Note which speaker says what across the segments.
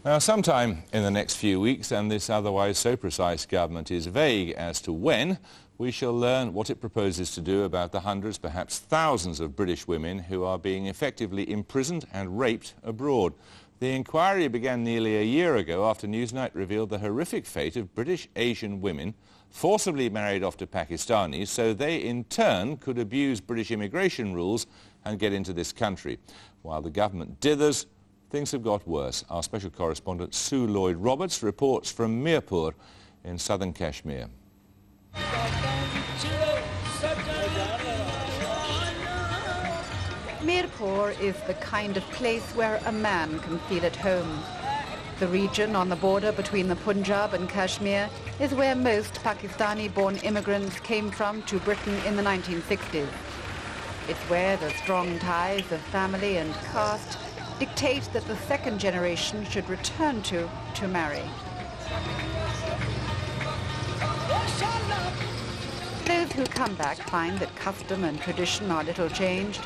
Speaker 1: Now, sometime in the next few weeks, and this otherwise so precise government is vague as to when, we shall learn what it proposes to do about the hundreds, perhaps thousands of British women who are being effectively imprisoned and raped abroad. The inquiry began nearly a year ago after Newsnight revealed the horrific fate of British Asian women forcibly married off to Pakistanis so they in turn could abuse British immigration rules and get into this country. While the government dithers, things have got worse. Our special correspondent Sue Lloyd-Roberts reports from Mirpur in southern Kashmir.
Speaker 2: Mirpur is the kind of place where a man can feel at home. The region on the border between the Punjab and Kashmir is where most Pakistani-born immigrants came from to Britain in the 1960s. It's where the strong ties of family and caste dictate that the second generation should return to marry. Those who come back find that custom and tradition are little changed.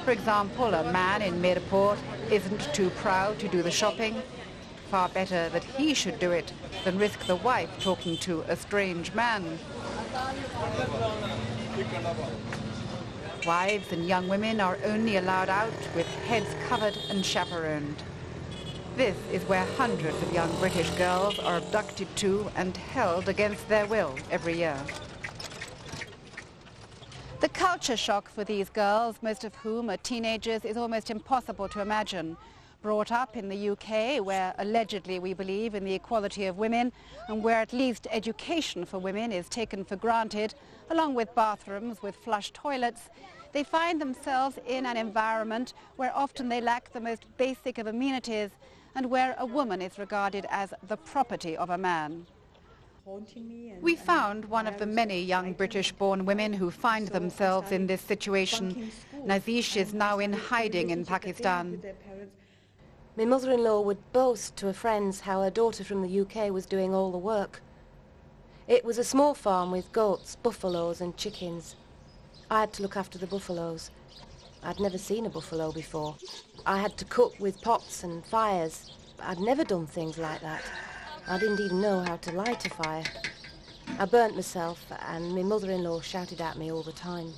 Speaker 2: For example, a man in Mirpur isn't too proud to do the shopping. Far better that he should do it than risk the wife talking to a strange man. Wives and young women are only allowed out with heads covered and chaperoned. This is where hundreds of young British girls are abducted to and held against their will every year. The culture shock for these girls, most of whom are teenagers, is almost impossible to imagine. Brought up in the UK, where allegedly we believe in the equality of women, and where at least education for women is taken for granted, along with bathrooms with flush toilets, they find themselves in an environment where often they lack the most basic of amenities and where a woman is regarded as the property of a man. We found one of the many young British-born women who find themselves in this situation. Nazish is now in hiding in Pakistan.
Speaker 3: My mother-in-law would boast to her friends how her daughter from the UK was doing all the work. It was a small farm with goats, buffaloes and chickens. I had to look after the buffaloes. I'd never seen a buffalo before. I had to cook with pots and fires. I'd never done things like that. I didn't even know how to light a fire. I burnt myself and my mother-in-law shouted at me all the time.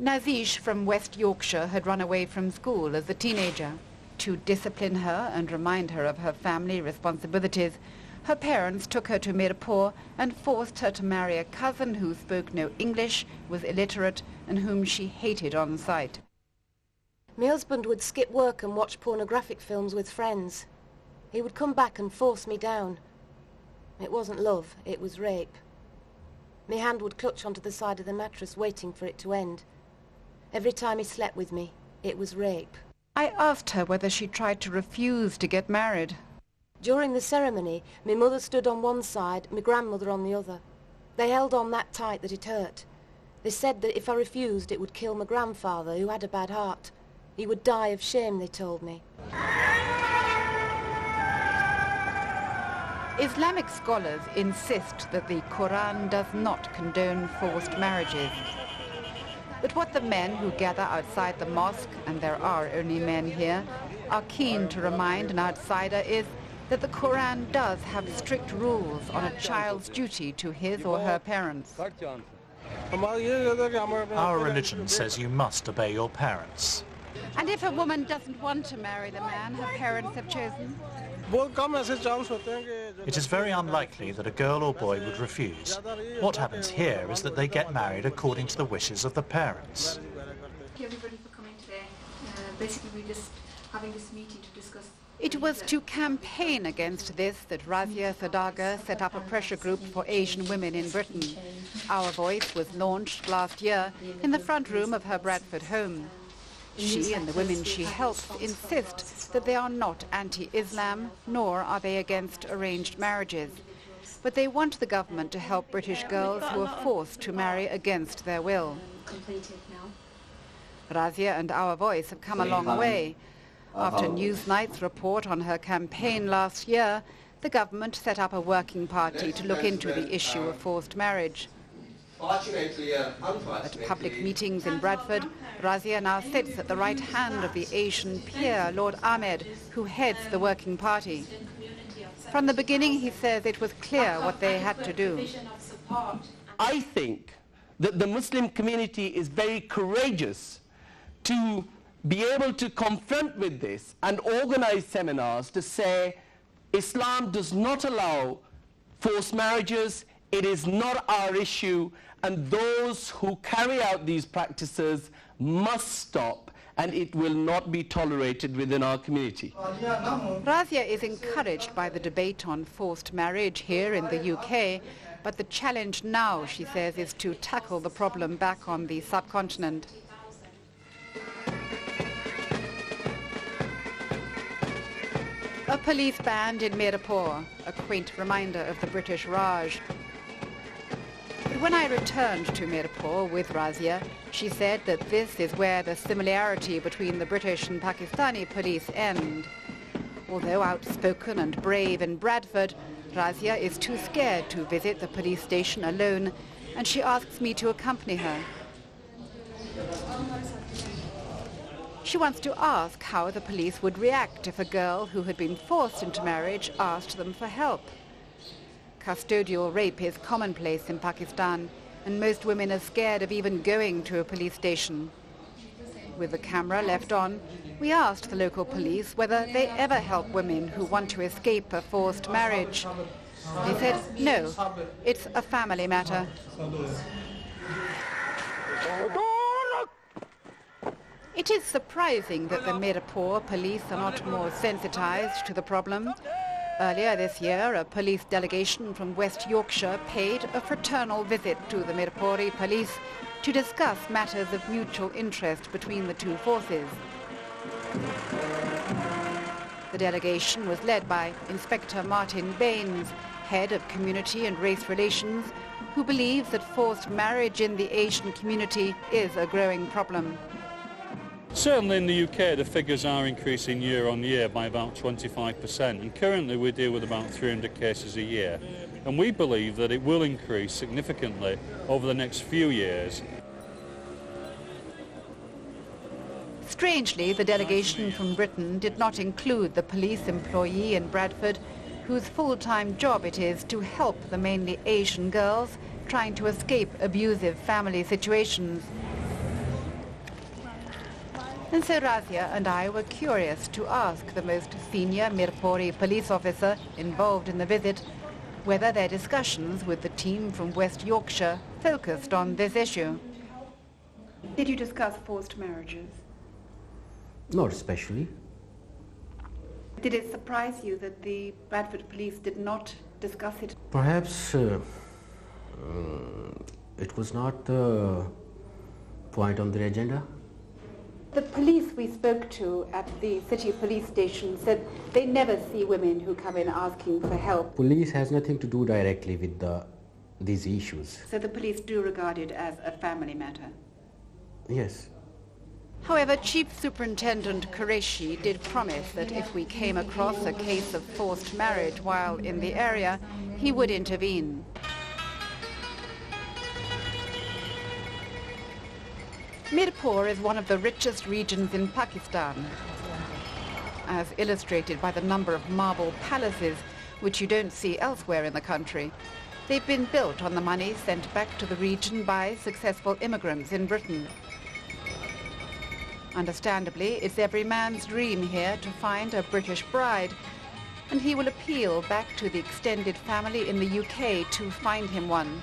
Speaker 2: Nazish from West Yorkshire had run away from school as a teenager. To discipline her and remind her of her family responsibilities, her parents took her to Mirpur and forced her to marry a cousin who spoke no English, was illiterate, and whom she hated on sight.
Speaker 3: My husband would skip work and watch pornographic films with friends. He would come back and force me down. It wasn't love, it was rape. My hand would clutch onto the side of the mattress, waiting for it to end. Every time he slept with me, it was rape.
Speaker 2: I asked her whether she tried to refuse to get married.
Speaker 3: During the ceremony, my mother stood on one side, my grandmother on the other. They held on that tight that it hurt. They said that if I refused, it would kill my grandfather, who had a bad heart. He would die of shame, they told me.
Speaker 2: Islamic scholars insist that the Quran does not condone forced marriages. But what the men who gather outside the mosque, and there are only men here, are keen to remind an outsider is that the Quran does have strict rules on a child's duty to his or her parents.
Speaker 4: Our religion says you must obey your parents.
Speaker 2: And if a woman doesn't want to marry the man her parents have chosen?
Speaker 4: It is very unlikely that a girl or boy would refuse. What happens here is that they get married according to the wishes of the parents.
Speaker 5: Thank you everybody for coming today. Basically we're just having this meeting to discuss.
Speaker 2: It was to campaign against this that Razia Sadaga set up a pressure group for Asian women in Britain. Our Voice was launched last year in the front room of her Bradford home. She and the women she helps insist that they are not anti-Islam, nor are they against arranged marriages. But they want the government to help British girls who are forced to marry against their will. Razia and Our Voice have come a long way. After Newsnight's report on her campaign last year, the government set up a working party to look into the issue of forced marriage. At public meetings in Bradford, Razia now sits at the right hand of the Asian peer, Lord Ahmed, who heads the Working Party. From the beginning, he says it was clear what they had to do.
Speaker 6: I think that the Muslim community is very courageous to be able to confront with this and organize seminars to say Islam does not allow forced marriages, it is not our issue, and those who carry out these practices must stop, and it will not be tolerated within our community.
Speaker 2: Razia is encouraged by the debate on forced marriage here in the UK, but the challenge now, she says, is to tackle the problem back on the subcontinent. A police band in Mirapur, a quaint reminder of the British Raj. But when I returned to Mirapur with Razia, she said that this is where the similarity between the British and Pakistani police end. Although outspoken and brave in Bradford, Razia is too scared to visit the police station alone, and she asks me to accompany her. She wants to ask how the police would react if a girl who had been forced into marriage asked them for help. Custodial rape is commonplace in Pakistan, and most women are scared of even going to a police station. With the camera left on, we asked the local police whether they ever help women who want to escape a forced marriage. They said, no, it's a family matter. It is surprising that the Mirapur police are not more sensitized to the problem. Earlier this year, a police delegation from West Yorkshire paid a fraternal visit to the Mirapuri police to discuss matters of mutual interest between the two forces. The delegation was led by Inspector Martin Baines, head of Community and Race Relations, who believes that forced marriage in the Asian community is a growing problem.
Speaker 7: Certainly in the UK the figures are increasing year on year by about 25%, and currently we deal with about 300 cases a year, and we believe that it will increase significantly over the next few years.
Speaker 2: Strangely, the delegation from Britain did not include the police employee in Bradford, whose full-time job it is to help the mainly Asian girls trying to escape abusive family situations. And so Razia and I were curious to ask the most senior Mirpuri police officer involved in the visit whether their discussions with the team from West Yorkshire focused on this issue. Did you discuss forced marriages?
Speaker 8: Not especially.
Speaker 2: Did it surprise you that the Bradford police did not discuss it?
Speaker 8: Perhaps it was not the point on their agenda.
Speaker 2: The police we spoke to at the city police station said they never see women who come in asking for help.
Speaker 8: Police has nothing to do directly with these issues.
Speaker 2: So the police do regard it as a family matter?
Speaker 8: Yes.
Speaker 2: However, Chief Superintendent Qureshi did promise that if we came across a case of forced marriage while in the area, he would intervene. Mirpur is one of the richest regions in Pakistan, as illustrated by the number of marble palaces, which you don't see elsewhere in the country. They've been built on the money sent back to the region by successful immigrants in Britain. Understandably, it's every man's dream here to find a British bride, and he will appeal back to the extended family in the UK to find him one.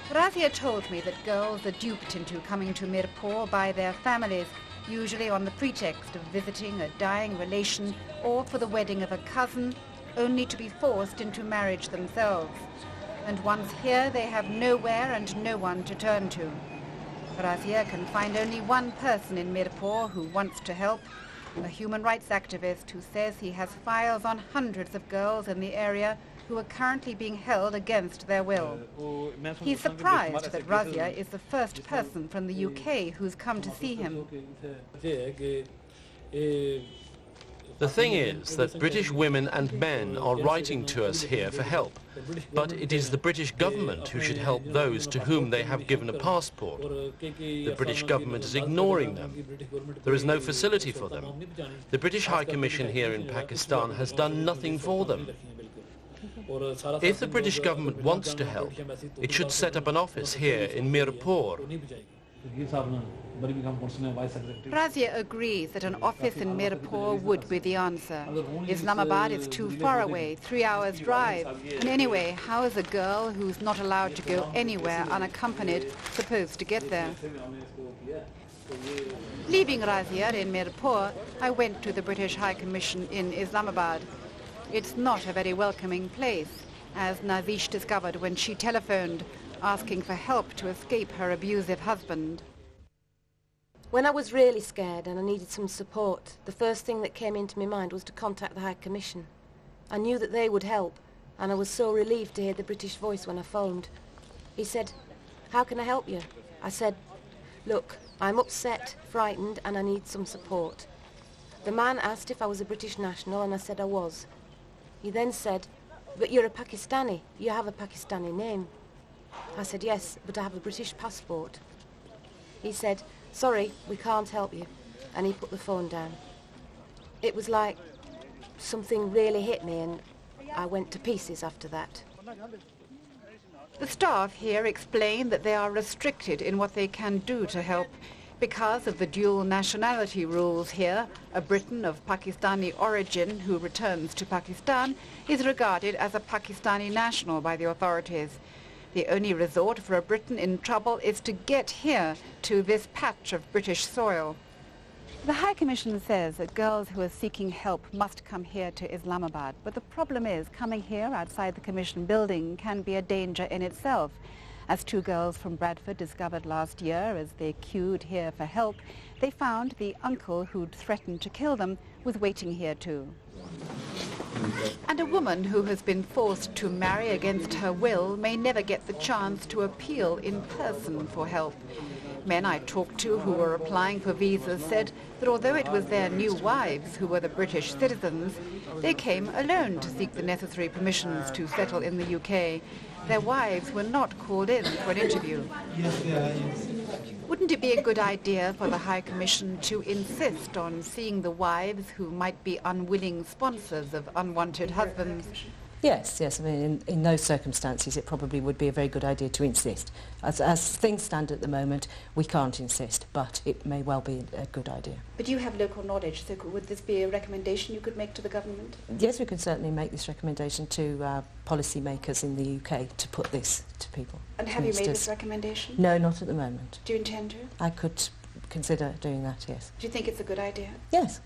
Speaker 2: Razia told me that girls are duped into coming to Mirpur by their families, usually on the pretext of visiting a dying relation or for the wedding of a cousin, only to be forced into marriage themselves. And once here, they have nowhere and no one to turn to. Razia can find only one person in Mirpur who wants to help, a human rights activist who says he has files on hundreds of girls in the area who are currently being held against their will. He's surprised that Razia is the first person from the UK who's come to see him.
Speaker 9: The thing is that British women and men are writing to us here for help, but it is the British government who should help those to whom they have given a passport. The British government is ignoring them. There is no facility for them. The British High Commission here in Pakistan has done nothing for them. If the British government wants to help, it should set up an office here in Mirpur.
Speaker 2: Razia agrees that an office in Mirpur would be the answer. Islamabad is too far away, 3 hours drive. And anyway, how is a girl who's not allowed to go anywhere unaccompanied supposed to get there? Leaving Razia in Mirpur, I went to the British High Commission in Islamabad. It's not a very welcoming place, as Nazish discovered when she telephoned, asking for help to escape her abusive husband.
Speaker 3: When I was really scared and I needed some support, the first thing that came into my mind was to contact the High Commission. I knew that they would help, and I was so relieved to hear the British voice when I phoned. He said, "How can I help you?" I said, "Look, I'm upset, frightened, and I need some support." The man asked if I was a British national, and I said I was. He then said, "But you're a Pakistani. You have a Pakistani name." I said, "Yes, but I have a British passport." He said, "Sorry, we can't help you," and he put the phone down. It was like something really hit me, and I went to pieces after that.
Speaker 2: The staff here explain that they are restricted in what they can do to help because of the dual nationality rules here. A Briton of Pakistani origin who returns to Pakistan is regarded as a Pakistani national by the authorities. The only resort for a Briton in trouble is to get here, to this patch of British soil. The High Commission says that girls who are seeking help must come here to Islamabad, but the problem is coming here outside the Commission building can be a danger in itself. As 2 girls from Bradford discovered last year as they queued here for help, they found the uncle who'd threatened to kill them was waiting here too. And a woman who has been forced to marry against her will may never get the chance to appeal in person for help. Men I talked to who were applying for visas said that although it was their new wives who were the British citizens, they came alone to seek the necessary permissions to settle in the UK. Their wives were not called in for an interview. Wouldn't it be a good idea for the High Commission to insist on seeing the wives who might be unwilling sponsors of unwanted husbands?
Speaker 10: Yes, I mean, in those circumstances it probably would be a very good idea to insist. As things stand at the moment, we can't insist, but it may well be a good idea.
Speaker 2: But you have local knowledge, so would this be a recommendation you could make to the government?
Speaker 10: Yes, we can certainly make this recommendation to policy makers in the UK to put this to people.
Speaker 2: And have you made this recommendation?
Speaker 10: No, not at the moment.
Speaker 2: Do you intend to?
Speaker 10: I could consider doing that, yes.
Speaker 2: Do you think it's a good idea?
Speaker 10: Yes.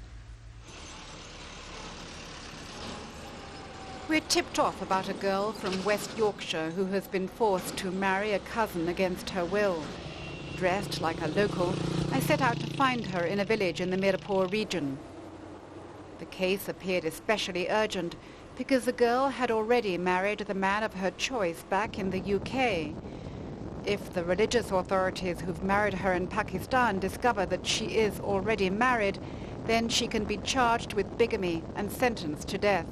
Speaker 2: We're tipped off about a girl from West Yorkshire who has been forced to marry a cousin against her will. Dressed like a local, I set out to find her in a village in the Mirpur region. The case appeared especially urgent because the girl had already married the man of her choice back in the UK. If the religious authorities who've married her in Pakistan discover that she is already married, then she can be charged with bigamy and sentenced to death.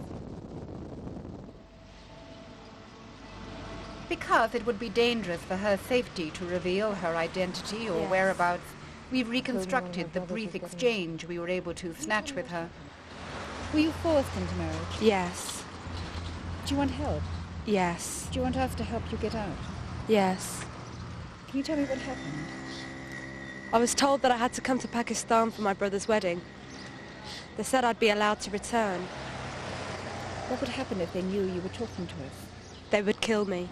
Speaker 2: Because it would be dangerous for her safety to reveal her identity or whereabouts, we've reconstructed the brief exchange we were able to snatch with her. Were you forced into marriage?
Speaker 3: Yes.
Speaker 2: Do you want help?
Speaker 3: Yes.
Speaker 2: Do you want us to help you get out?
Speaker 3: Yes.
Speaker 2: Can you tell me what happened?
Speaker 3: I was told that I had to come to Pakistan for my brother's wedding. They said I'd be allowed to return.
Speaker 2: What would happen if they knew you were talking to us?
Speaker 3: They would kill me.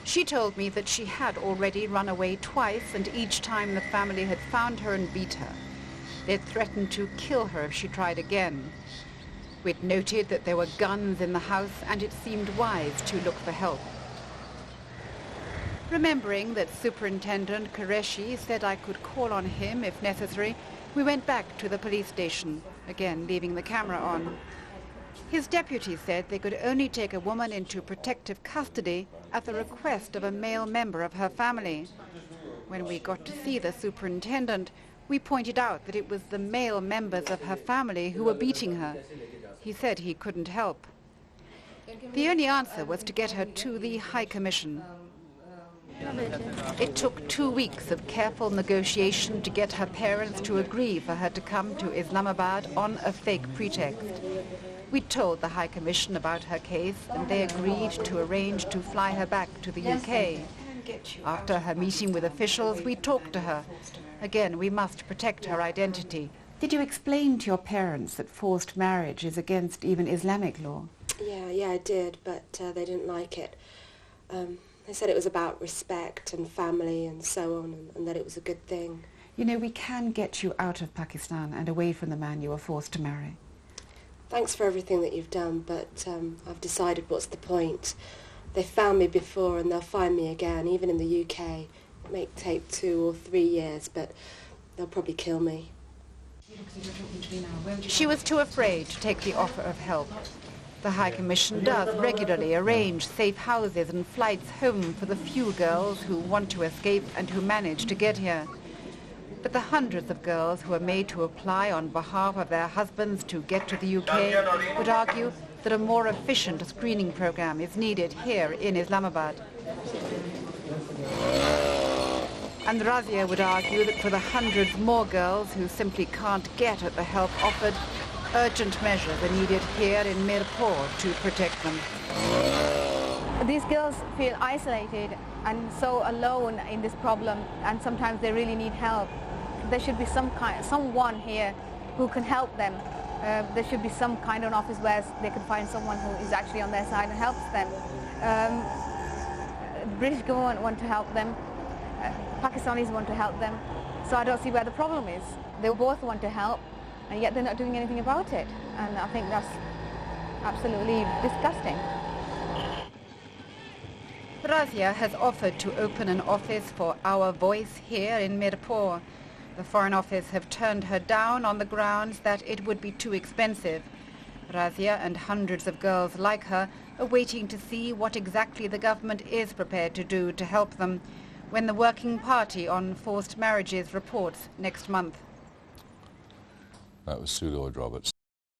Speaker 2: She told me that she had already run away twice, and each time the family had found her and beat her. They'd threatened to kill her if she tried again. We'd noted that there were guns in the house, and it seemed wise to look for help. Remembering that Superintendent Qureshi said I could call on him if necessary, we went back to the police station, again leaving the camera on. His deputy said they could only take a woman into protective custody at the request of a male member of her family. When we got to see the superintendent, We pointed out that it was the male members of her family who were beating her. He said he couldn't help. The only answer was to get her to the High Commission. It took 2 weeks of careful negotiation to get her parents to agree for her to come to Islamabad on a fake pretext. We told the High Commission about her case and they agreed to arrange to fly her back to the UK. After her meeting with officials, we talked to her. Again, we must protect her identity. Did you explain to your parents that forced marriage is against even Islamic law?
Speaker 3: Yeah, I did, but they didn't like it. They said it was about respect and family and so on, and that it was a good thing.
Speaker 2: You know, we can get you out of Pakistan and away from the man you were forced to marry.
Speaker 3: Thanks for everything that you've done, but I've decided what's the point. They found me before and they'll find me again, even in the UK. It may take 2 or 3 years, but they'll probably kill me.
Speaker 2: She was too afraid to take the offer of help. The High Commission does regularly arrange safe houses and flights home for the few girls who want to escape and who manage to get here. But the hundreds of girls who are made to apply on behalf of their husbands to get to the UK would argue that a more efficient screening program is needed here in Islamabad. And Razia would argue that for the hundreds more girls who simply can't get at the help offered, urgent measures are needed here in Mirpur to protect them.
Speaker 11: These girls feel isolated and so alone in this problem, and sometimes they really need help. There should be someone here who can help them. There should be some kind of an office where they can find someone who is actually on their side and helps them. The British government want to help them. Pakistanis want to help them. So I don't see where the problem is. They both want to help, and yet they're not doing anything about it. And I think that's absolutely disgusting.
Speaker 2: Razia has offered to open an office for Our Voice here in Mirpur. The Foreign Office have turned her down on the grounds that it would be too expensive. Razia and hundreds of girls like her are waiting to see what exactly the government is prepared to do to help them when the Working Party on Forced Marriages reports next month.
Speaker 1: That was Sue Lloyd-Roberts.